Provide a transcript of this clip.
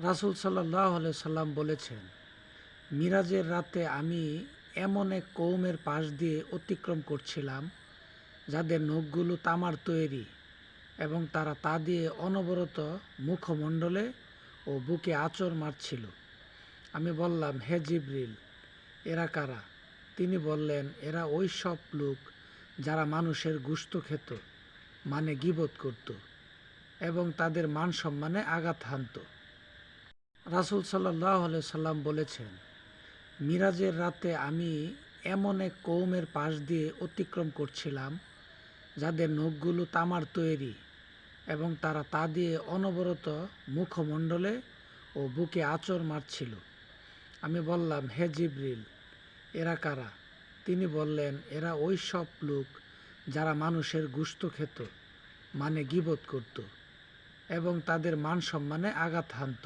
রাসূল সাল্লাল্লাহু আলাইহি সাল্লাম বলেছেন, মিরাজের রাতে আমি এমন এক কওমের পাশ দিয়ে অতিক্রম করছিলাম যাদের নখগুলো তামার তৈরি এবং তারা তা দিয়ে অনবরত মুখমণ্ডলে ও বুকে আঁচড় মারছিল। আমি বললাম, হে জিবরিল, এরা কারা? তিনি বললেন, এরা ওই সব লোক যারা মানুষের গোশত খেত, মানে গীবত করত এবং তাদের মান সম্মানে আঘাত হানত। রাসূল সাল্লাল্লাহু আলাইহি সাল্লাম বলেছেন, মিরাজের রাতে আমি এমন এক কওমের পাশ দিয়ে অতিক্রম করছিলাম যাদের নখগুলো তামার তৈরি এবং তারা তা দিয়ে অনবরত মুখমণ্ডলে ও বুকে আঁচড় মারছিল। আমি বললাম, হে জিবরিল, এরা কারা? তিনি বললেন, এরা ওই সব লোক যারা মানুষের গোশত খেত, মানে গীবত করত এবং তাদের মান সম্মানে আঘাত হানত।